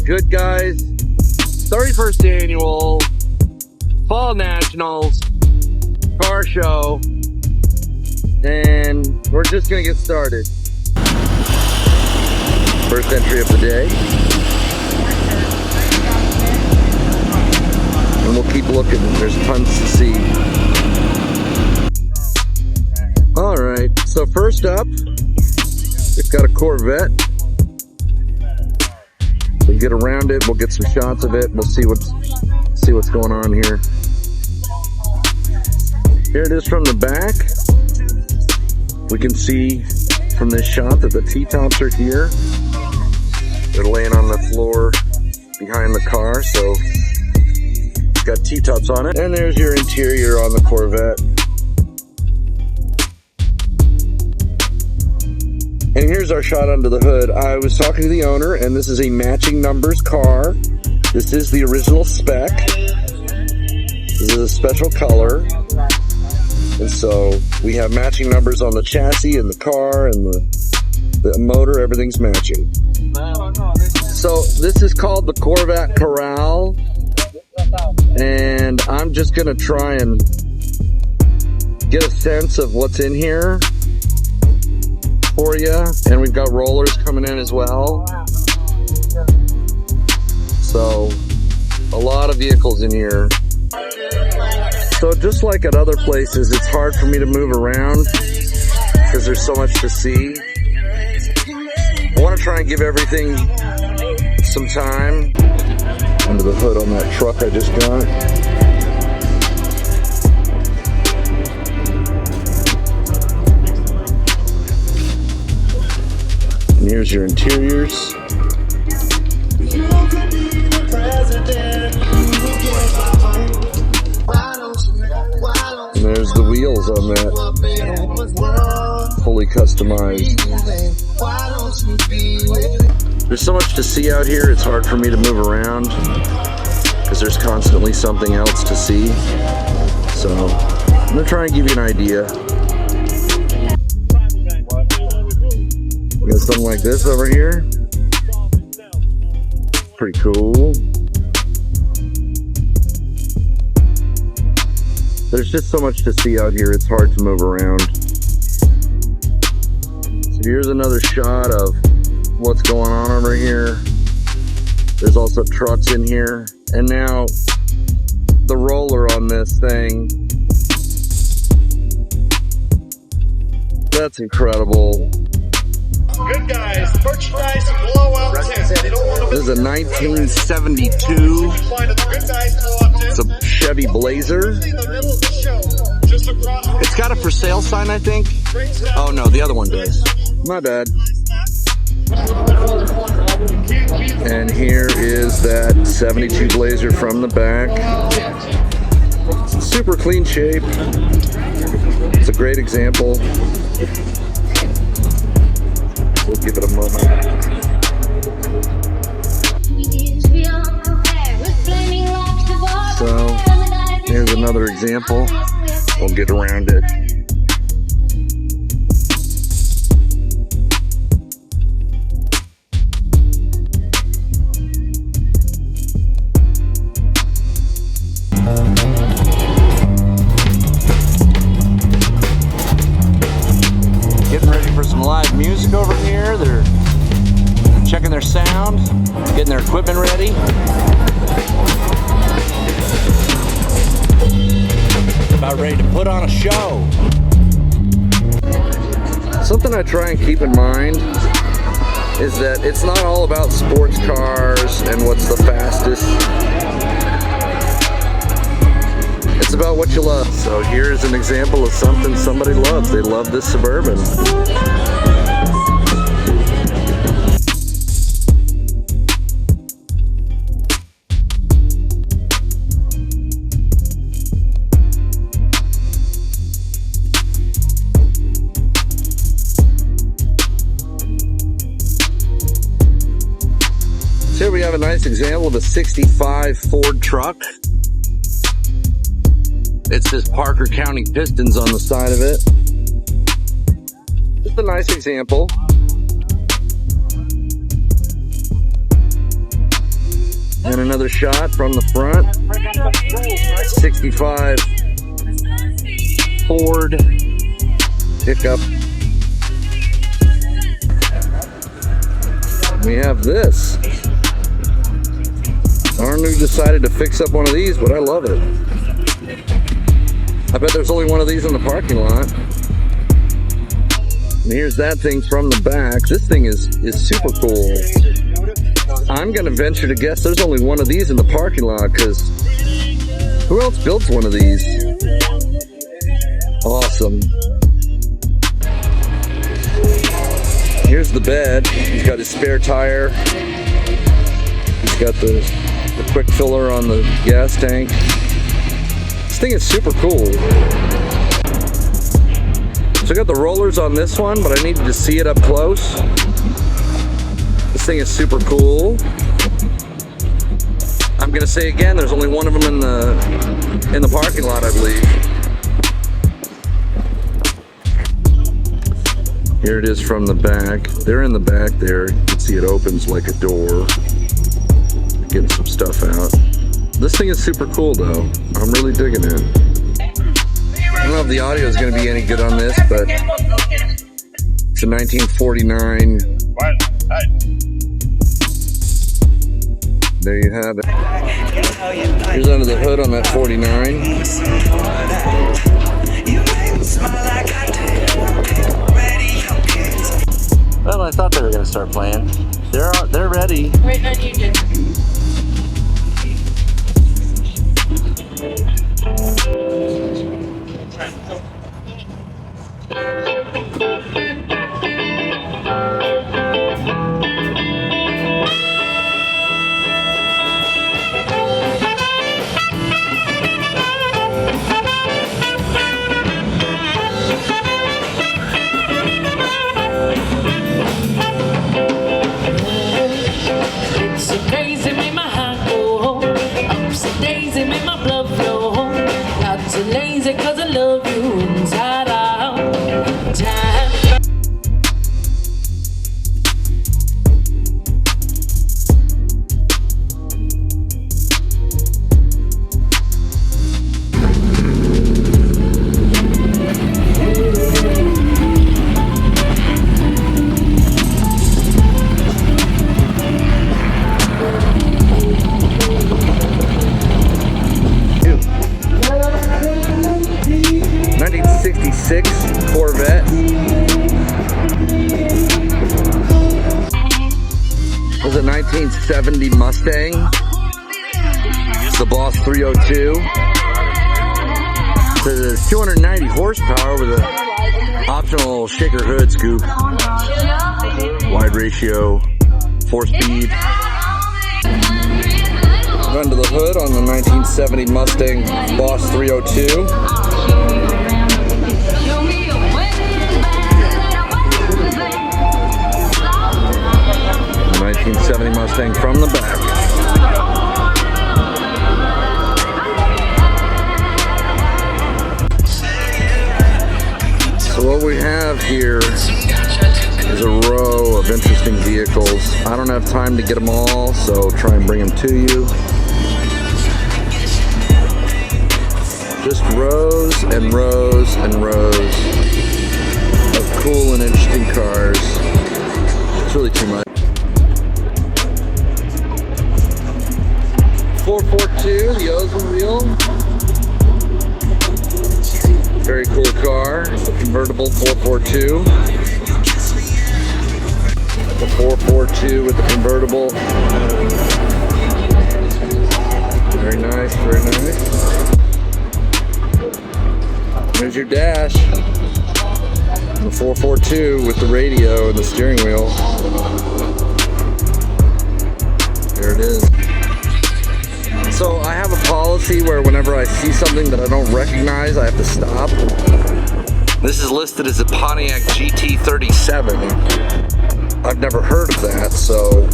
Goodguys 31st annual Fall Nationals car show, and we're just gonna get started. First entry of the day, and we'll keep looking. There's tons to see. All right, so first up, we've got a Corvette. We'll get around it. We'll get some shots of it. We'll see what's going on here. Here it is from the back. We can see from this shot that the T-tops are here. They're laying on the floor behind the car, so it's got T-tops on it. And there's your interior on the Corvette. And here's our shot under the hood. I was talking to the owner, and this is a matching numbers car. This is the original spec. This is a special color. And so we have matching numbers on the chassis and the car and the motor. Everything's matching. So this is called the Corvette Corral. And I'm just going to try and get a sense of what's in here for you, and we've got rollers coming in as well. So a lot of vehicles in here. So just like at other places, it's hard for me to move around because there's so much to see. I want to try and give everything some time. Under the hood on that truck I just got. And here's your interiors. And there's the wheels on that. Fully customized. There's so much to see out here, it's hard for me to move around because there's constantly something else to see. So I'm going to try and give you an idea. We got something like this over here. Pretty cool. There's just so much to see out here, it's hard to move around. So here's another shot of what's going on over here. There's also trucks in here. And now the roller on this thing. That's incredible. Goodguys, merchandise blowout tent. This is a 1972. It's a Chevy Blazer. It's got a for sale sign, I think. Oh no, the other one does. My bad. And here is that 72 Blazer from the back. Super clean shape. It's a great example. We'll give it a moment. So, here's another example. We'll get around it. Getting ready for some live music over here. They're checking their sound, getting their equipment ready. About ready to put on a show. Something I try and keep in mind is that it's not all about sports cars and what's the fastest. It's about what you love. So here's an example of something somebody loves. They love this Suburban. So here we have a nice example of a 65 Ford truck. It says Parker County Pistons on the side of it. Just a nice example. And another shot from the front. 65 Ford pickup. We have this. Arnu decided to fix up one of these, but I love it. I bet there's only one of these in the parking lot. And here's that thing from the back. This thing is super cool. I'm gonna venture to guess there's only one of these in the parking lot, because who else builds one of these? Awesome. Here's the bed. He's got his spare tire. He's got the quick filler on the gas tank. This thing is super cool. So I got the rollers on this one, but I needed to see it up close. This thing is super cool. I'm gonna say again, there's only one of them in the parking lot, I believe. Here it is from the back. They're in the back there. You can see it opens like a door. Getting some stuff out. This thing is super cool though. I'm really digging it. I don't know if the audio is going to be any good on this, but it's a 1949. There you have it. Here's under the hood on that 49. Well, I thought they were going to start playing. They're ready. Wait, no, you did. Corvette. This is a 1970 Mustang. It's the Boss 302. It's 290 horsepower with an optional shaker hood scoop. Wide ratio, 4-speed. Under the hood on the 1970 Mustang Boss 302. 1970 Mustang from the back. So what we have here is a row of interesting vehicles. I don't have time to get them all, so try and bring them to you. Just rows and rows and rows of cool and interesting cars. It's really too much. 442, the Oldsmobile. Very cool car. The convertible 442. The 442 with the convertible. Very nice, very nice. There's your dash. The 442 with the radio and the steering wheel. There it is. So I have a policy where whenever I see something that I don't recognize, I have to stop. This is listed as a Pontiac GT37. I've never heard of that, so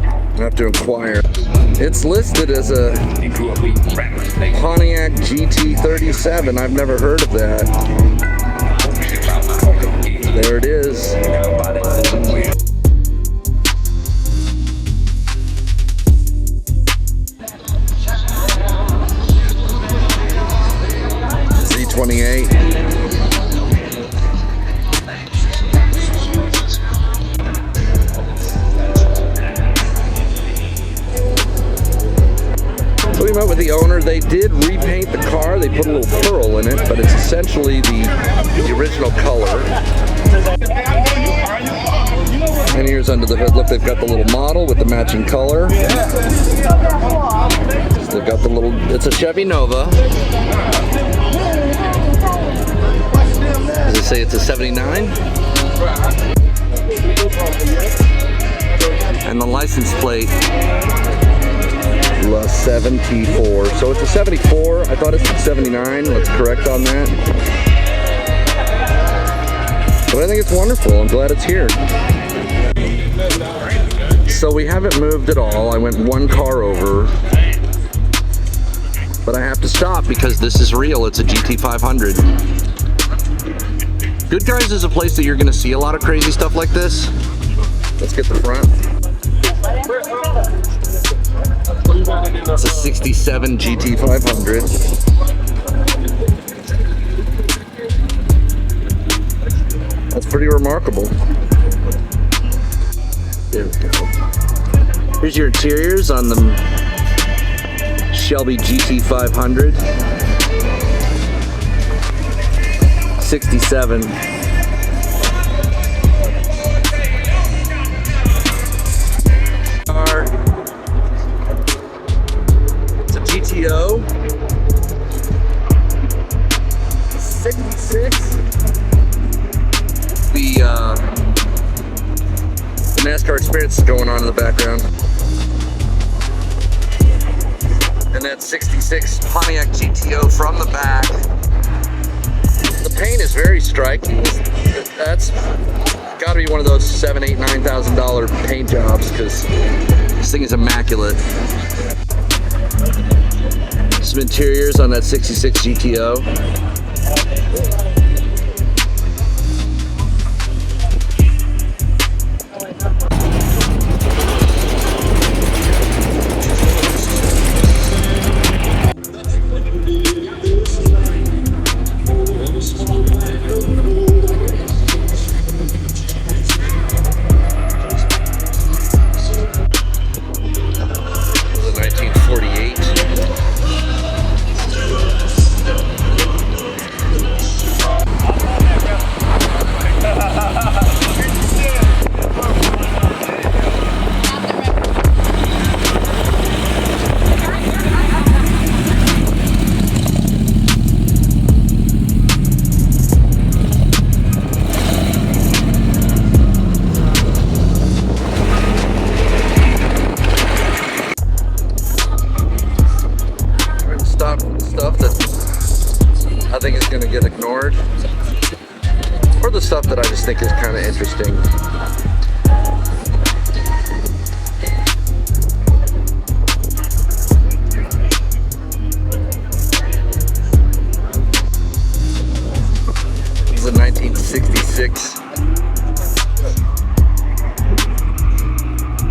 I have to inquire. It's listed as a Pontiac GT37. I've never heard of that. There it is. came up with the owner. They did repaint the car. They put a little pearl in it, but it's essentially the original color. And here's under the hood. Look, they've got the little model with the matching color. They've got the little, it's a Chevy Nova. Does it say it's a 79? And the license plate, La 74. So it's a 74. I thought it's a 79. Let's correct on that. But I think it's wonderful. I'm glad it's here. So we haven't moved at all. I went one car over. But I have to stop because this is real. It's a GT500. Goodguys is a place that you're going to see a lot of crazy stuff like this. Let's get the front. It's a 67 GT500. That's pretty remarkable. There we go. Here's your interiors on the Shelby GT500. 67. It's a GTO. 66. The NASCAR experience is going on in the background. And that 66 Pontiac GTO from the back. The paint is very striking. That's got to be one of those $7,000, $8,000, $9,000 paint jobs because this thing is immaculate. Some interiors on that 66 GTO. Stuff that I think is going to get ignored, or the stuff that I just think is kind of interesting. This is a 1966.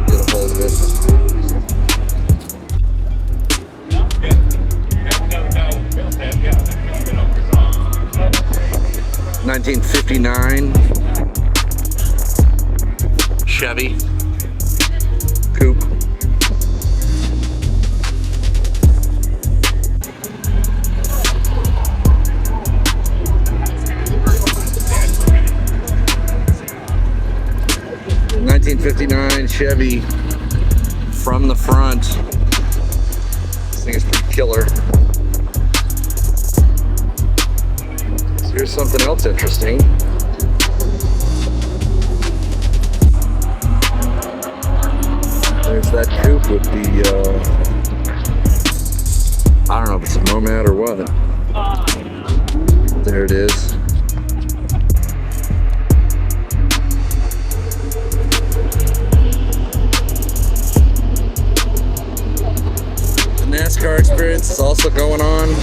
Get a hold of it. 1959 Chevy Coupe. '59 Chevy from the front. This thing is pretty killer. Here's something else interesting. There's that coupe with the, I don't know if it's a Nomad or what. There it is. The NASCAR experience is also going on.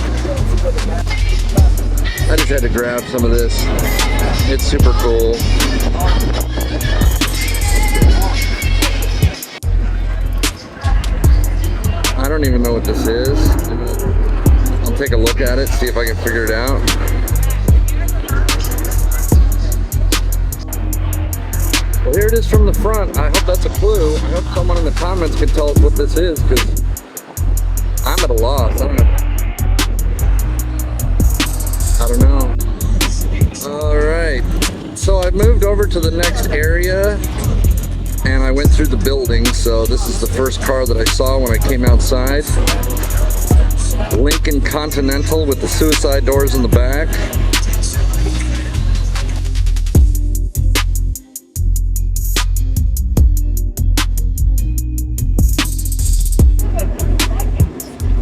I just had to grab some of this. It's super cool. I don't even know what this is. I'll take a look at it, see if I can figure it out. Well, here it is from the front. I hope that's a clue. I hope someone in the comments can tell us what this is, because I'm at a loss. I don't know. All right. So I moved over to the next area and I went through the building. So this is the first car that I saw when I came outside. Lincoln Continental with the suicide doors in the back.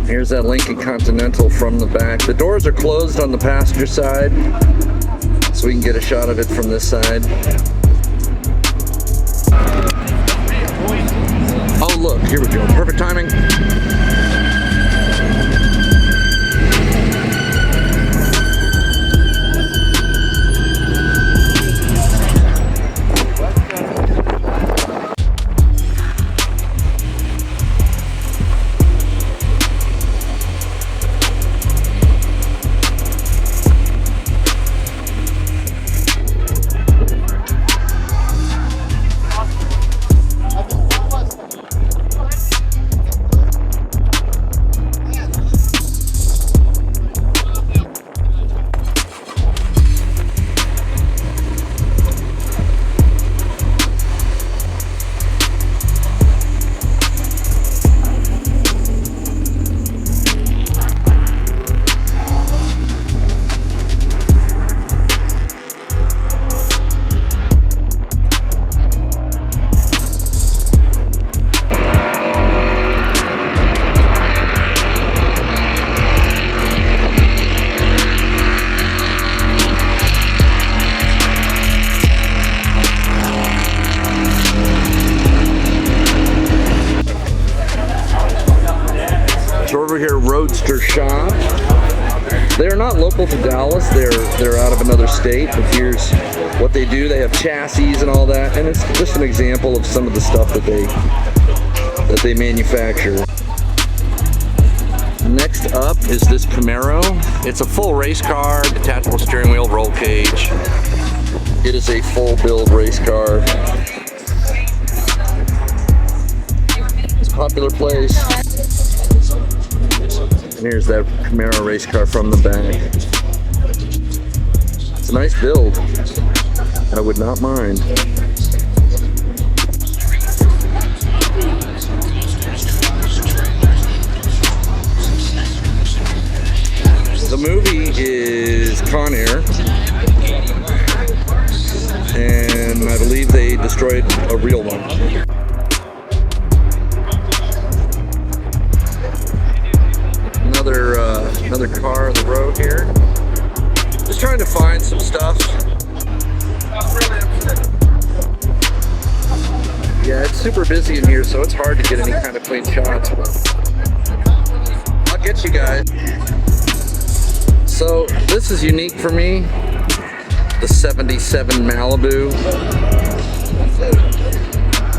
Here's that Lincoln Continental from the back. The doors are closed on the passenger side, so we can get a shot of it from this side. Oh look, here we go. Perfect timing. Over here, Roadster Shop. They're not local to Dallas. They're out of another state. But here's what they do. They have chassis and all that, and it's just an example of some of the stuff that they manufacture. Next up is this Camaro. It's a full race car, detachable steering wheel, roll cage. It is a full build race car. It's a popular place. And here's that Camaro race car from the back. It's a nice build. I would not mind. The movie is Con Air. And I believe they destroyed a real one. Another car on the road here. Just trying to find some stuff. Yeah, it's super busy in here, so it's hard to get any kind of clean shots. But I'll get you guys. So this is unique for me. The 77 Malibu.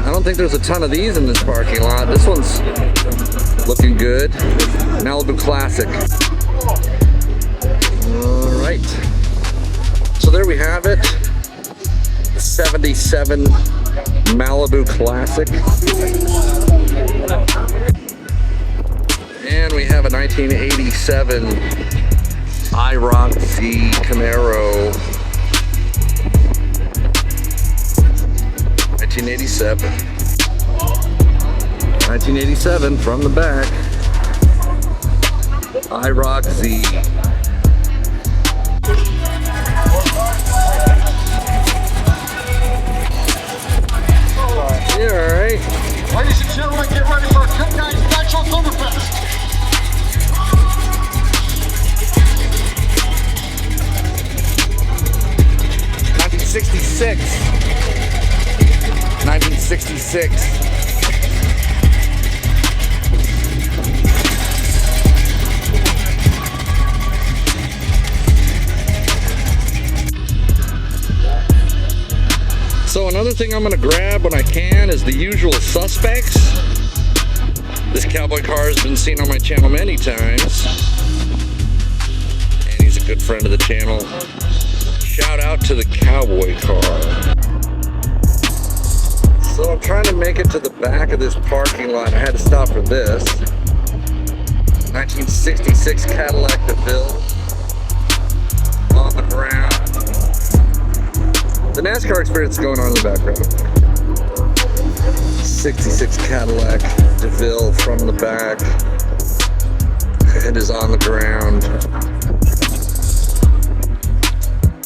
I don't think there's a ton of these in this parking lot. This one's looking good. Malibu Classic. All right. So there we have it. The 77 Malibu Classic. And we have a 1987 IROC Z Camaro. 1987 from the back. IROC Z. Yeah, all right. Ladies and gentlemen, get ready for Goodguys Natural Summerfest. 1966. 1966. So another thing I'm gonna grab when I can is the usual suspects. This cowboy car has been seen on my channel many times. And he's a good friend of the channel. Shout out to the cowboy car. So I'm trying to make it to the back of this parking lot. I had to stop for this. 1966 Cadillac DeVille on the ground. The NASCAR experience is going on in the background. 66 Cadillac DeVille from the back. It is on the ground.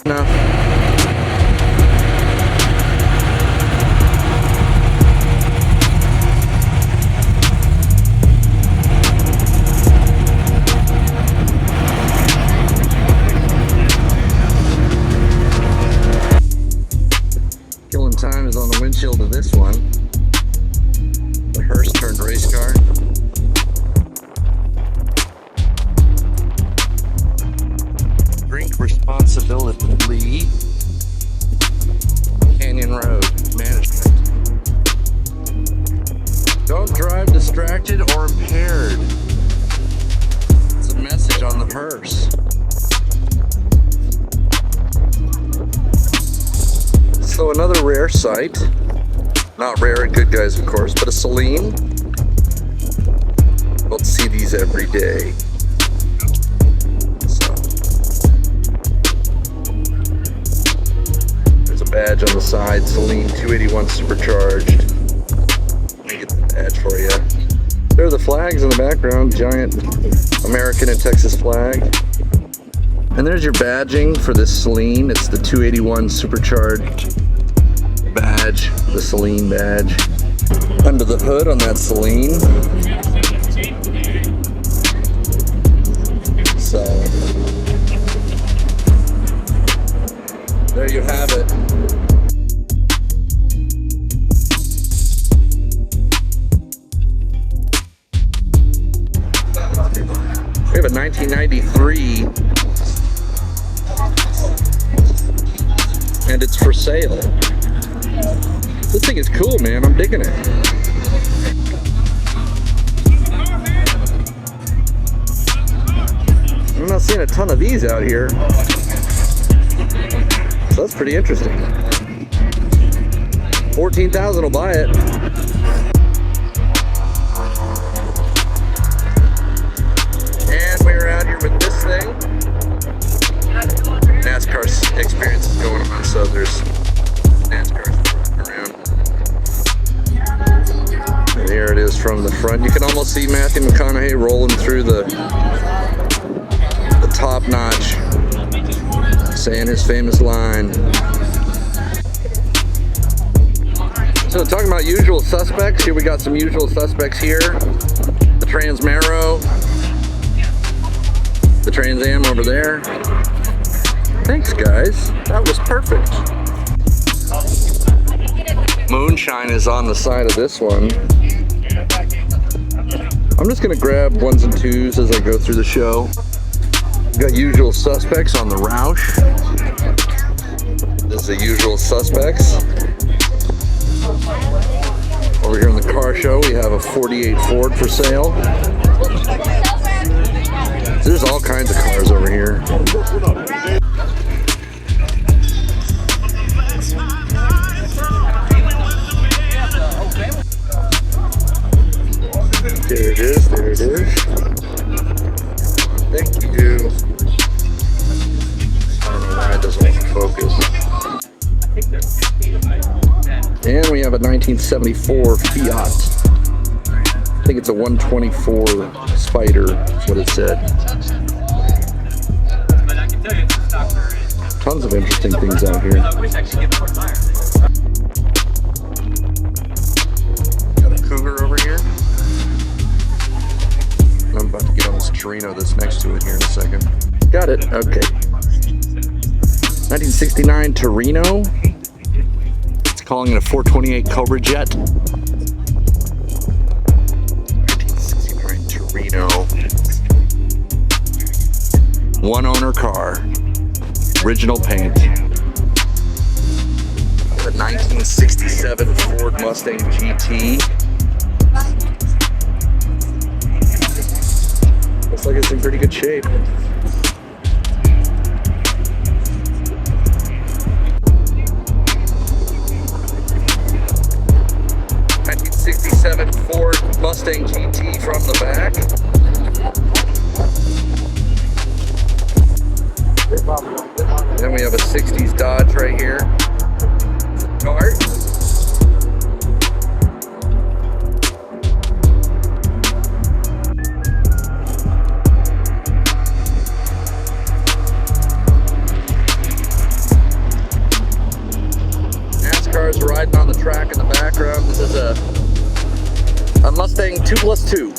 Enough. Killing time is on the windshield of this one. The hearse turned race car. Drink responsibly. Canyon Road Management. Don't drive distracted or impaired. It's a message on the hearse. So another rare sight, not rare at Goodguys, of course, but a Celine. Don't see these every day. So there's a badge on the side, Celine 281 supercharged. Let me get the badge for you. There are the flags in the background, giant American and Texas flag. And there's your badging for this Celine. It's the 281 supercharged badge, the Celine badge. Under the hood on that Celine. So, there you have it. We have a 1993 and it's for sale. This thing is cool, man. I'm digging it. I'm not seeing a ton of these out here. So that's pretty interesting. 14,000 will buy it. And we're out here with this thing. NASCAR experience is going on, so there's NASCAR around. And here it is from the front. You can almost see Matthew McConaughey rolling through the top notch, saying his famous line. So talking about usual suspects, here we got some usual suspects here. The Transmero, the Trans Am over there. Thanks guys, that was perfect. Moonshine is on the side of this one. I'm just gonna grab ones and twos as I go through the show. We got usual suspects on the Roush. This is the usual suspects. Over here in the car show, we have a 48 Ford for sale. There's all kinds of cars over here. There it is, there it is. Thank you. I don't know why it doesn't want to focus. And we have a 1974 Fiat. I think it's a 124 Spider, is what it said. Tons of interesting things out here. Got a Cougar over here. I'm about to get on this Torino that's next to it here in a second. Got it, okay. 1969 Torino. It's calling it a 428 Cobra Jet. 1969 Torino. One owner car. Original paint. The 1967 Ford Mustang GT. Looks like it's in pretty good shape. '67 Ford Mustang GT from the back. Then we have a 60s Dodge right here. Dart. NASCAR's riding on the track in the background. This is a Mustang 2+2.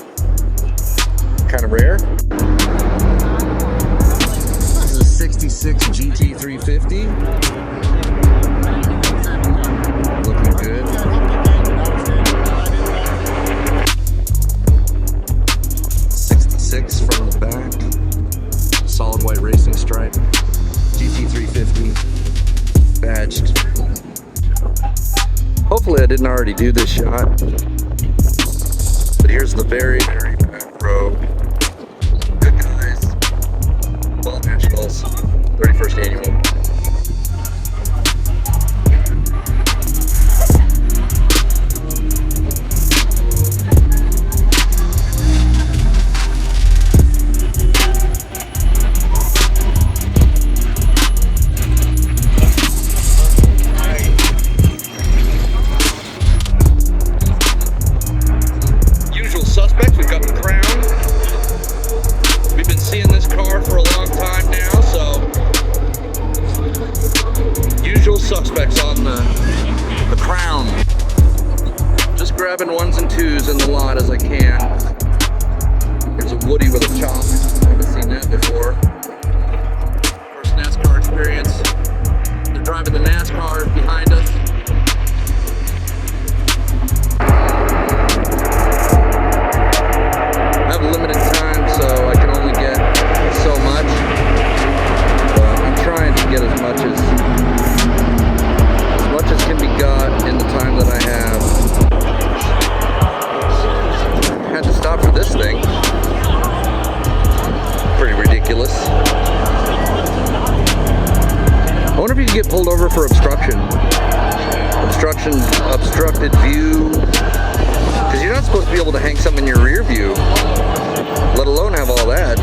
Kind of rare. This is a 66 GT350. Looking good. '66 from the back. Solid white racing stripe. GT350. Badged. Hopefully I didn't already do this shot. But here's the very, very back row. Good guys. Fall Nationals, 31st annual. Suspects on the Crown. Just grabbing ones and twos in the lot as I can. Here's a Woody with a chop. I haven't seen that before. First NASCAR experience. They're driving the NASCAR behind us. I have a limited time, so I can only get so much. But I'm trying to get as much as can be got in the time that I have. Had to stop for this thing. Pretty ridiculous. I wonder if you can get pulled over for obstruction. Obstructed view. Because you're not supposed to be able to hang something in your rear view, let alone have all that.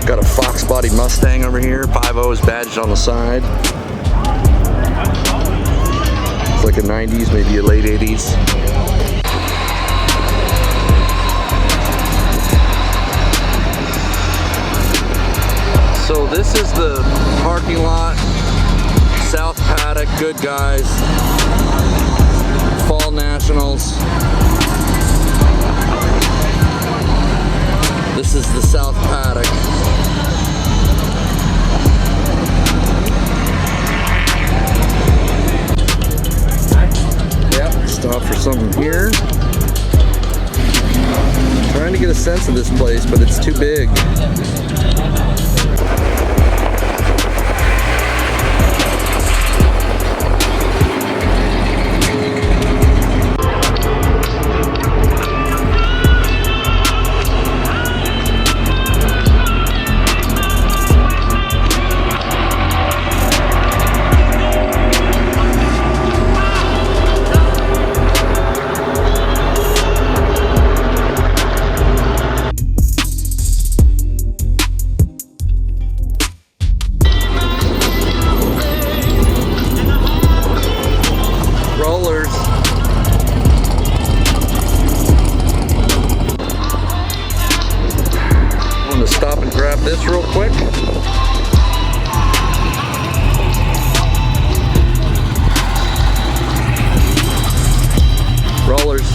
Got a Fox body Mustang over here. 5.0 is badged on the side. It's like a 90s, maybe a late 80s. So this is the parking lot, South Paddock, Goodguys, Fall Nationals. This is the South Paddock. Stop for something here. Trying to get a sense of this place, but it's too big. This real quick. Rollers.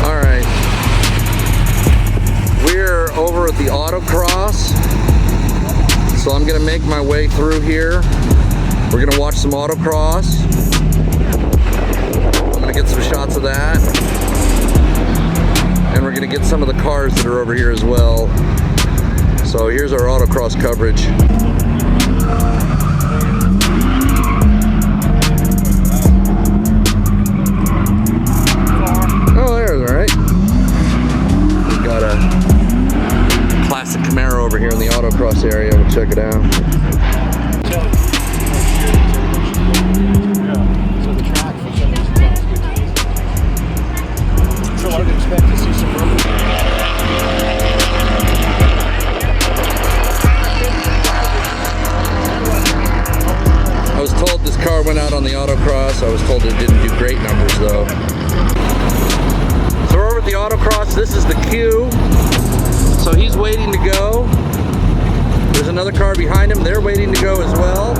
All right. We're over at the autocross. So I'm gonna make my way through here. We're gonna watch some autocross. Get some shots of that, and we're gonna get some of the cars that are over here as well. So here's our autocross coverage. Oh, there's all right. We've got a classic Camaro over here in the autocross area. We'll check it out. car went out on the autocross. I was told it didn't do great numbers though. So we're over at the autocross. This is the Q. So he's waiting to go. There's another car behind him. They're waiting to go as well.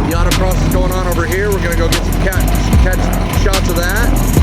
The autocross is going on over here. We're going to go get some catch shots of that.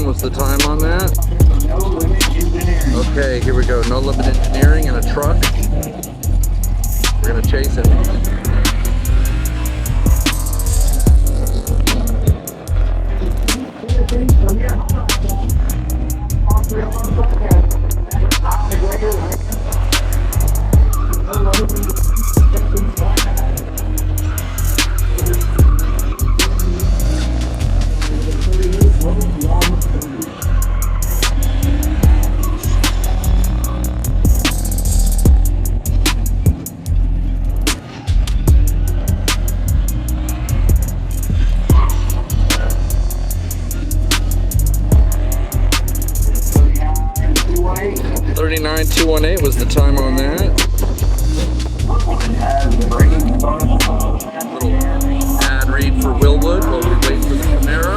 Was the time on that. Okay, here we go. No Limit Engineering and a truck. We're gonna chase it. $39,218 was the time on that. Little ad read for Willwood while we wait for the Camaro.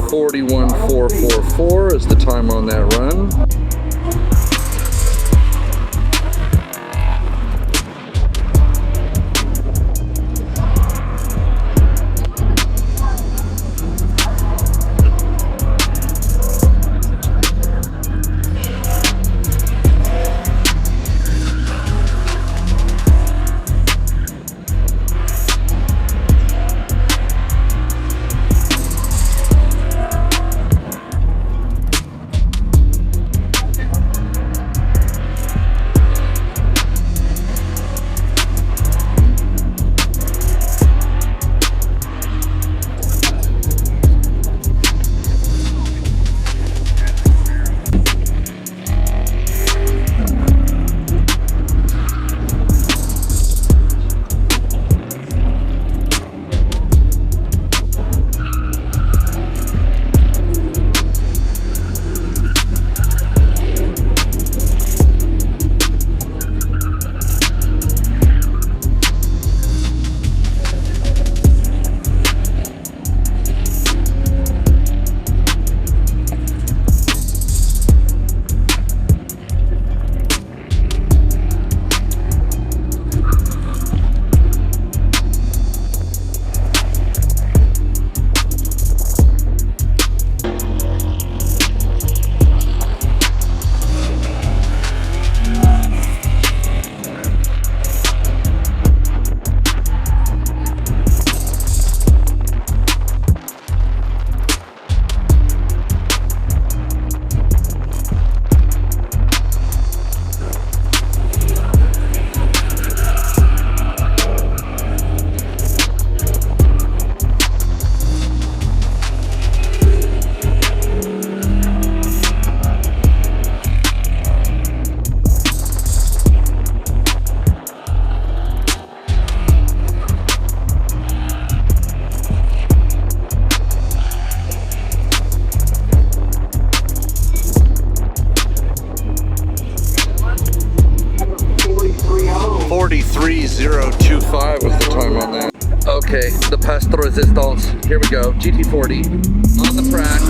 41.444 is the time on that run. .025 was the time on that. Okay, the past resistance. Here we go. GT40 on the track.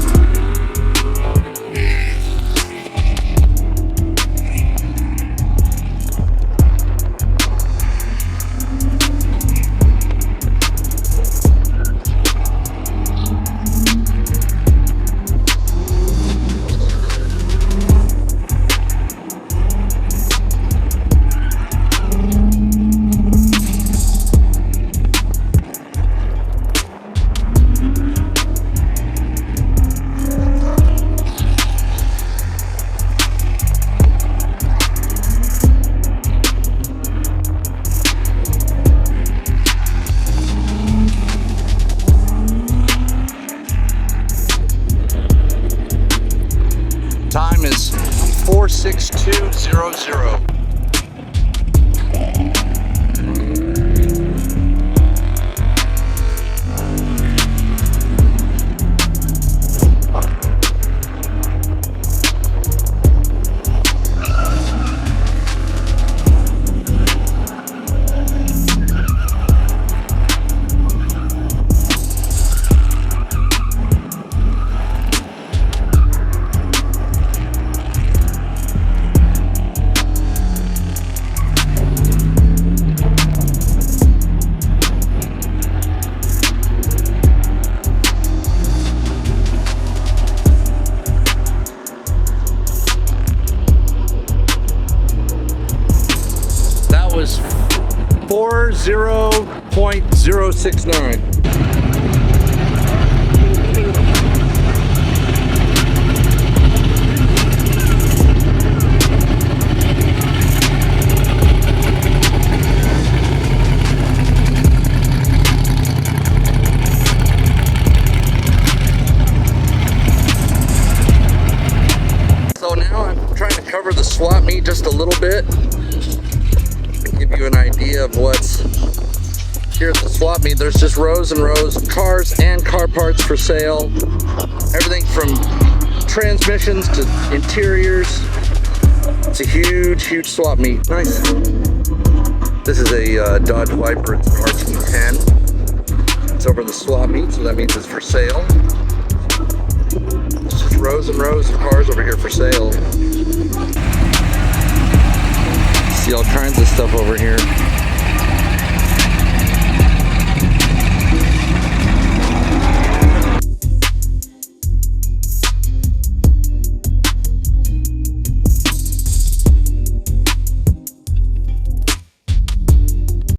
Time is 4:62:00. Was 40.069. cover the swap meet just a little bit and give you an idea of what's here at the swap meet. There's just rows and rows of cars and car parts for sale. Everything from transmissions to interiors. It's a huge swap meet. Nice. This is a Dodge Viper. It's an RT10. It's over the swap meet, so that means it's for sale. It's just rows and rows of cars over here for sale. See all kinds of stuff over here.